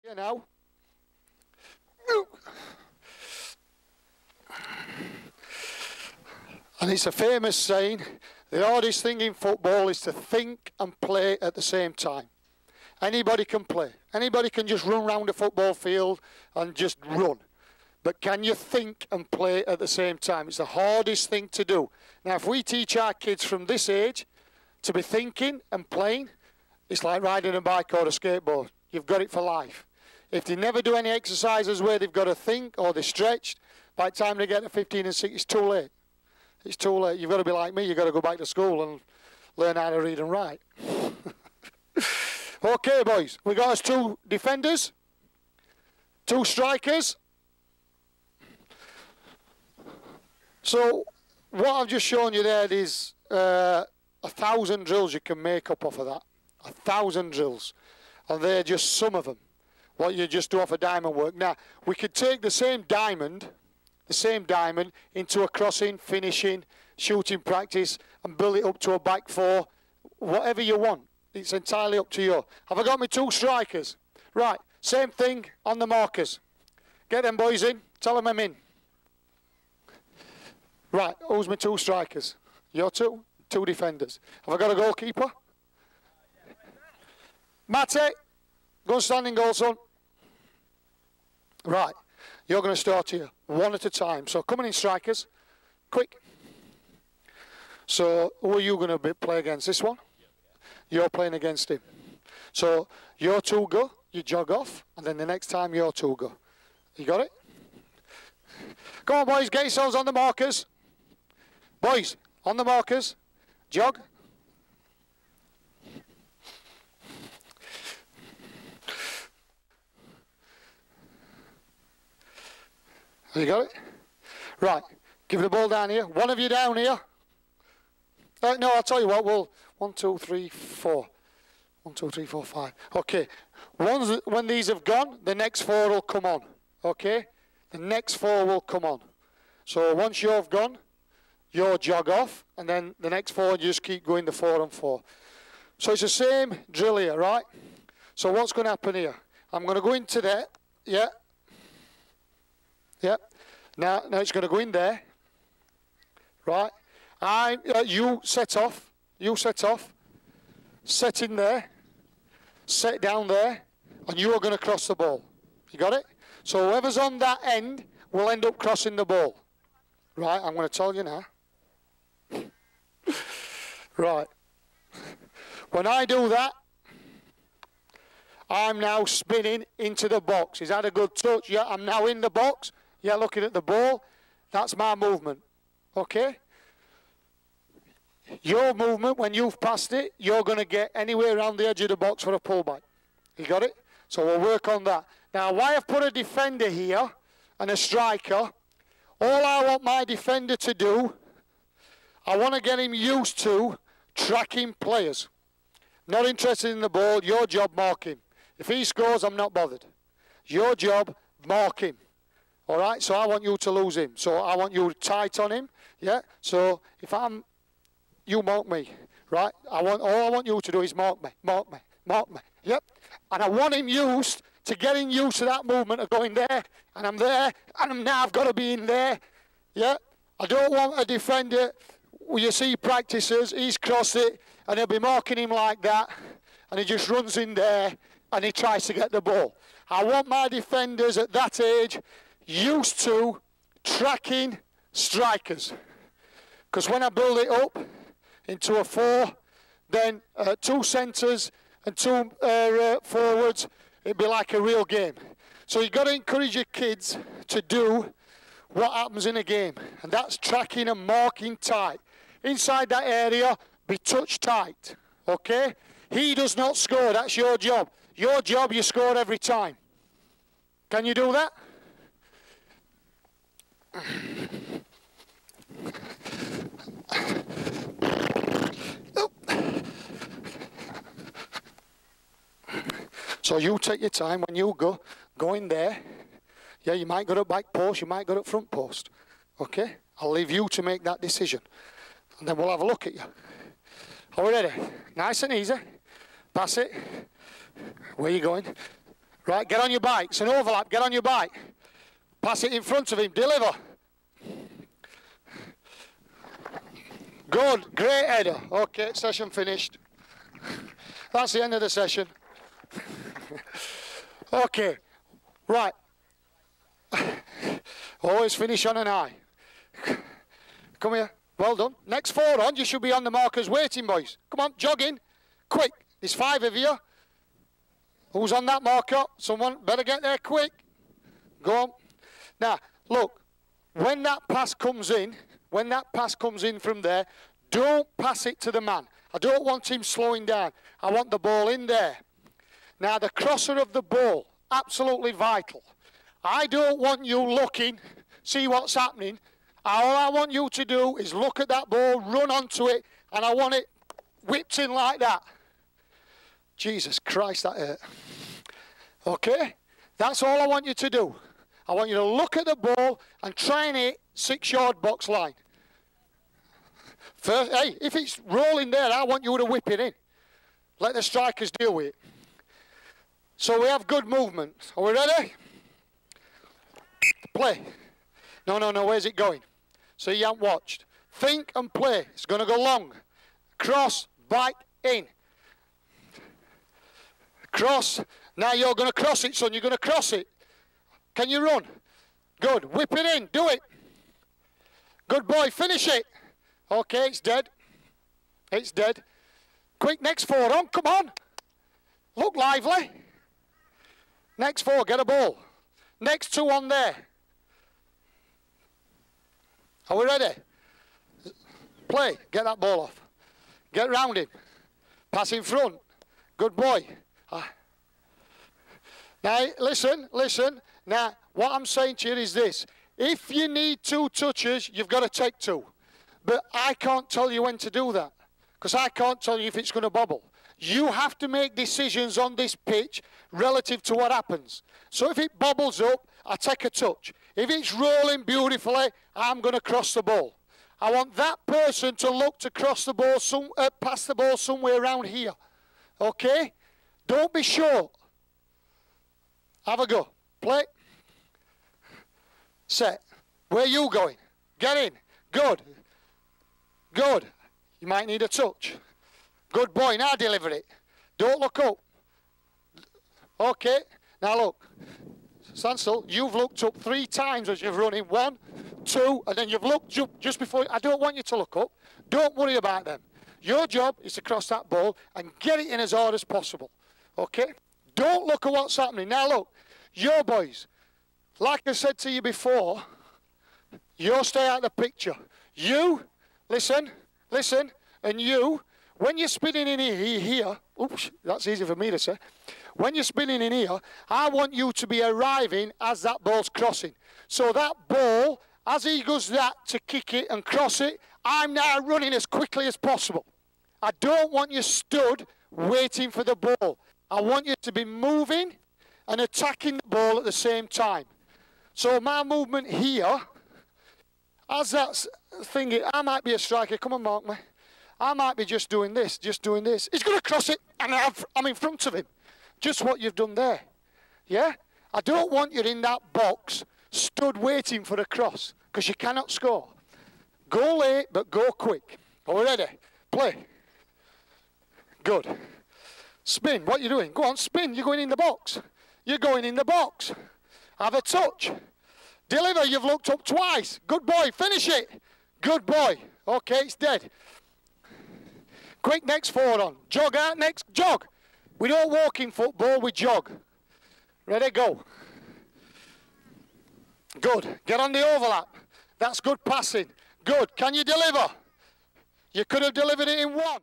You know. And it's a famous saying, the hardest thing in football is to think and play at the same time. Anybody can play. Anybody can just run around a football field and just run. But can you think and play at the same time? It's the hardest thing to do. Now, if we teach our kids from this age to be thinking and playing, it's like riding a bike or a skateboard. You've got it for life. If they never do any exercises where they've got to think or they're stretched, by the time they get to 15 and 16, it's too late. It's too late. You've got to be like me. You've got to go back to school and learn how to read and write. Okay, boys. We got us 2 defenders, 2 strikers. So what I've just shown you there is 1,000 drills you can make up off of that. 1,000 drills. And they're just some of them. What you just do off of diamond work. Now, we could take the same diamond into a crossing, finishing, shooting practice and build it up to a back 4, whatever you want. It's entirely up to you. Have I got my 2 strikers? Right, same thing on the markers. Get them boys in, tell them I'm in. Right, who's my 2 strikers? Your 2 defenders. Have I got a goalkeeper? Mate, go and stand in goal, son. Right, you're going to start here, 1 at a time. So coming in strikers, quick. So who are you going to play against? This one? You're playing against him. So your 2 go, you jog off, and then the next time your 2 go. You got it? Come on, boys, get yourselves on the markers. Boys, on the markers, jog. Have you got it? Right, give the ball down here. One of you down here. No, I'll tell you what, we'll 1, 2, 3, 4. 1, 2, 3, 4, 5. Okay, when these have gone, the next 4 will come on. Okay? The next 4 will come on. So once you've gone, you'll jog off, and then the next 4, you just keep going the 4 and 4. So it's the same drill here, right? So what's going to happen here? I'm going to go into there. Yeah. Yeah. Now it's going to go in there. Right? You set off. You set off. Set in there. Set down there. And you are going to cross the ball. You got it? So whoever's on that end will end up crossing the ball. Right? I'm going to tell you now. Right. When I do that, I'm now spinning into the box. Is that a good touch? Yeah, I'm now in the box. Yeah, looking at the ball. That's my movement. Okay? Your movement, when you've passed it, you're going to get anywhere around the edge of the box for a pullback. You got it? So we'll work on that. Now, why I've put a defender here and a striker, all I want my defender to do, I want to get him used to tracking players. Not interested in the ball. Your job, mark him. If he scores, I'm not bothered. Your job, mark him. All right? So I want you to lose him. So I want you tight on him. Yeah? So if you mark me. Right? all I want you to do is mark me. Mark me. Mark me. Yep. And I want him used to getting used to that movement of going there, and I'm there, and now I've got to be in there. Yeah? I don't want a defender, you see practices, he's crossed it, and he'll be marking him like that, and he just runs in there, and he tries to get the ball. I want my defenders at that age used to tracking strikers. Because when I build it up into a 4, then 2 centres and 2 forwards, it'd be like a real game. So you've got to encourage your kids to do what happens in a game. And that's tracking and marking tight. Inside that area, be touch tight. Okay? He does not score. That's your job. Your job, you score every time. Can you do that? So you take your time when you go in there. Yeah, you might go to back post, you might go to front post. Okay? I'll leave you to make that decision. And then we'll have a look at you. Are we ready? Nice and easy. Pass it. Where are you going? Right, get on your bike. It's an overlap. Get on your bike. Pass it in front of him. Deliver. Good. Great header. Okay, session finished. That's the end of the session. Okay. Right. Always finish on an high. Come here. Well done. Next 4 on. You should be on the markers waiting, boys. Come on, jogging. Quick. There's 5 of you. Who's on that marker? Someone better get there quick. Go on. Now, look. When that pass comes in from there, don't pass it to the man. I don't want him slowing down. I want the ball in there. Now, the crosser of the ball, absolutely vital. I don't want you looking, see what's happening. All I want you to do is look at that ball, run onto it, and I want it whipped in like that. Jesus Christ, that hurt. Okay? That's all I want you to do. I want you to look at the ball and try and hit 6-yard box line. First, hey, if it's rolling there, I want you to whip it in. Let the strikers deal with it. So we have good movement. Are we ready? Play. No, where's it going? So you haven't watched. Think and play. It's going to go long. Cross, bite, in. Cross. Now you're going to cross it, son. You're going to cross it. Can you run? Good. Whip it in. Do it. Good boy. Finish it. Okay, it's dead. It's dead. Quick, next 4 on. Come on. Look lively. Next 4, get a ball. Next 2 on there. Are we ready? Play. Get that ball off. Get round him. Pass in front. Good boy. Now, listen. Now, what I'm saying to you is this. If you need 2 touches, you've got to take 2. But I can't tell you when to do that. Because I can't tell you if it's going to bobble. You have to make decisions on this pitch relative to what happens. So if it bobbles up, I take a touch. If it's rolling beautifully, I'm going to cross the ball. I want that person to look to cross the ball, pass the ball somewhere around here. Okay? Don't be short. Have a go. Play. Set. Where are you going? Get in. Good. Good. You might need a touch. Good boy. Now deliver it. Don't look up. Okay. Now look. Stand still. You've looked up 3 times as you've run in. 1, 2, and then you've looked just before. I don't want you to look up. Don't worry about them. Your job is to cross that ball and get it in as hard as possible. Okay? Don't look at what's happening. Now look. Your boys. Like I said to you before, you'll stay out of the picture. You, listen, and you, when you're spinning in here, oops, that's easy for me to say. When you're spinning in here, I want you to be arriving as that ball's crossing. So that ball, as he goes that to kick it and cross it, I'm now running as quickly as possible. I don't want you stood waiting for the ball. I want you to be moving and attacking the ball at the same time. So my movement here, as that thing, I might be a striker. Come on, mark me. I might be just doing this. He's going to cross it, and I'm in front of him. Just what you've done there. Yeah? I don't want you in that box, stood waiting for a cross, because you cannot score. Go late, but go quick. Are we ready? Play. Good. Spin. What are you doing? Go on, spin. You're going in the box. You're going in the box. Have a touch. Deliver. You've looked up twice. Good boy. Finish it. Good boy. Okay, it's dead. Quick, next 4 on. Jog out, next. Jog. We don't walk in football, we jog. Ready, go. Good. Get on the overlap. That's good passing. Good. Can you deliver? You could have delivered it in 1.